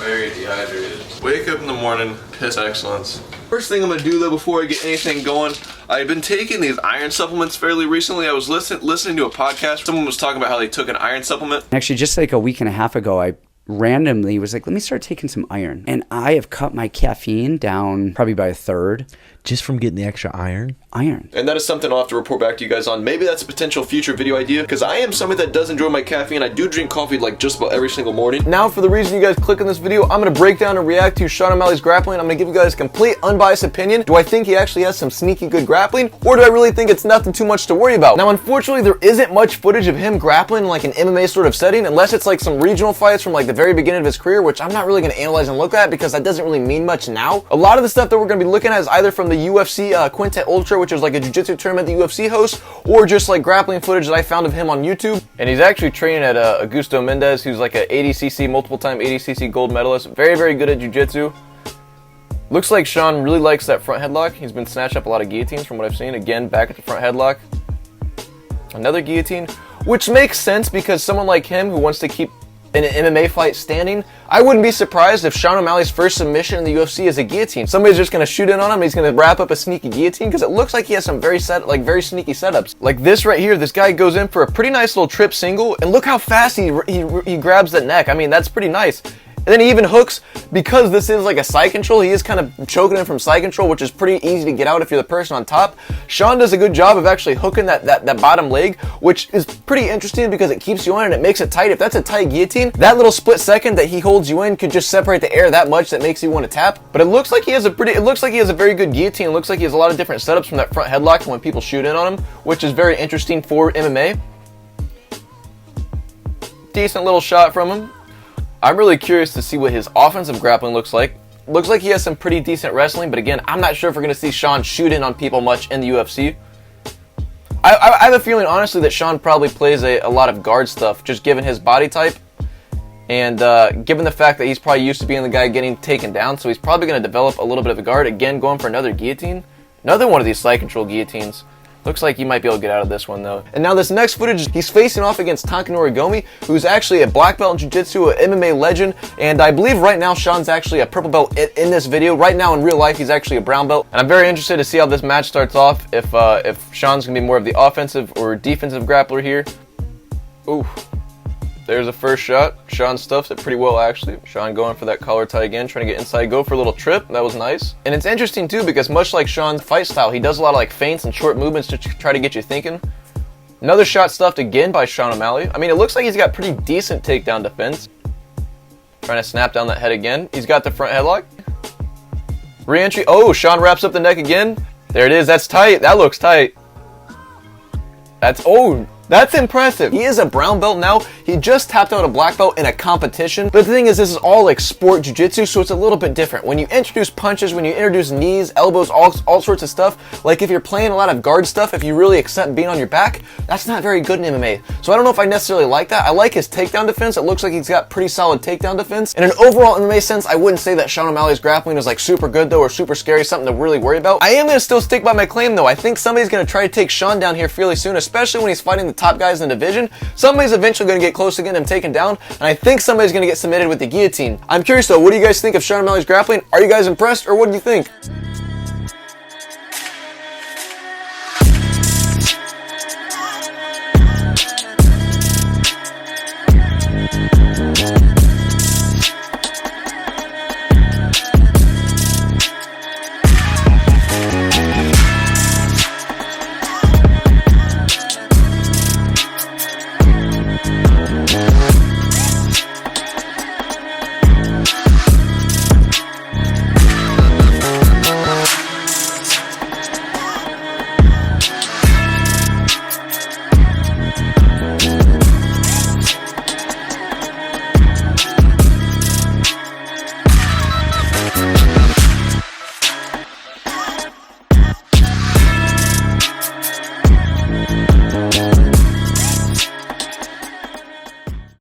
Very dehydrated. Wake up in the morning, piss excellence. First thing I'm gonna do though before I get anything going, I've been taking these iron supplements fairly recently. I was listening to a podcast. Someone was talking about how they took an iron supplement. Actually, just like a week and a half ago, I randomly was like, let me start taking some iron. And I have cut my caffeine down probably by a third. Just from getting the extra iron? Iron. And that is something I'll have to report back to you guys on. Maybe that's a potential future video idea, because I am somebody that does enjoy my caffeine. I do drink coffee like just about every single morning. Now for the reason you guys click on this video, I'm going to break down and react to Sean O'Malley's grappling. I'm going to give you guys a complete unbiased opinion. Do I think he actually has some sneaky good grappling, or do I really think it's nothing too much to worry about? Now unfortunately there isn't much footage of him grappling in like an MMA sort of setting, unless it's like some regional fights from like the very beginning of his career, which I'm not really going to analyze and look at because that doesn't really mean much now. A lot of the stuff that we're going to be looking at is either from the UFC Quintet Ultra, which is like a jiu-jitsu tournament the UFC hosts, or just like grappling footage that I found of him on YouTube. And he's actually training at Augusto Mendez, who's like a 80cc, multiple-time 80cc gold medalist. Very, very good at jiu-jitsu. Looks like Sean really likes that front headlock. He's been snatched up a lot of guillotines from what I've seen. Again, back at the front headlock. Another guillotine, which makes sense because someone like him who wants to keep in an MMA fight standing, I wouldn't be surprised if Sean O'Malley's first submission in the UFC is a guillotine. Somebody's just going to shoot in on him and he's going to wrap up a sneaky guillotine, because it looks like he has some very sneaky setups. Like this right here, this guy goes in for a pretty nice little trip single, and look how fast he grabs the neck. I mean, that's pretty nice. And then he even hooks, because this is like a side control, he is kind of choking him from side control, which is pretty easy to get out if you're the person on top. Sean does a good job of actually hooking that bottom leg, which is pretty interesting because it keeps you on and it makes it tight. If that's a tight guillotine, that little split second that he holds you in could just separate the air that much that makes you want to tap. But it looks like he has a very good guillotine. It looks like he has a lot of different setups from that front headlock when people shoot in on him, which is very interesting for MMA. Decent little shot from him. I'm really curious to see what his offensive grappling looks like. Looks like he has some pretty decent wrestling, but again, I'm not sure if we're going to see Sean shoot in on people much in the UFC. I have a feeling, honestly, that Sean probably plays a lot of guard stuff, just given his body type, and given the fact that he's probably used to being the guy getting taken down, so he's probably going to develop a little bit of a guard. Again, going for another guillotine. Another one of these side control guillotines. Looks like he might be able to get out of this one though. And now this next footage, he's facing off against Takanori Gomi, who's actually a black belt in jiu-jitsu, an MMA legend, and I believe right now Sean's actually a purple belt in this video. Right now in real life, he's actually a brown belt. And I'm very interested to see how this match starts off, if Sean's gonna be more of the offensive or defensive grappler here. Ooh. There's a first shot. Sean stuffs it pretty well, actually. Sean going for that collar tie again, trying to get inside, go for a little trip. That was nice. And it's interesting, too, because much like Sean's fight style, he does a lot of like feints and short movements to try to get you thinking. Another shot stuffed again by Sean O'Malley. I mean, it looks like he's got pretty decent takedown defense. Trying to snap down that head again. He's got the front headlock. Re-entry. Oh, Sean wraps up the neck again. There it is. That's tight. That looks tight. That's impressive. He is a brown belt now. He just tapped out a black belt in a competition. But the thing is, this is all like sport jiu-jitsu, so it's a little bit different. When you introduce punches, when you introduce knees, elbows, all sorts of stuff, like if you're playing a lot of guard stuff, if you really accept being on your back, that's not very good in MMA. So I don't know if I necessarily like that. I like his takedown defense. It looks like he's got pretty solid takedown defense. In an overall MMA sense, I wouldn't say that Sean O'Malley's grappling is like super good though, or super scary, something to really worry about. I am going to still stick by my claim though. I think somebody's going to try to take Sean down here fairly soon, especially when he's fighting the top guys in the division. Somebody's eventually going to get close to getting him taken down, and I think somebody's going to get submitted with the guillotine. I'm curious though, what do you guys think of Sean O'Malley's grappling? Are you guys impressed, or what do you think?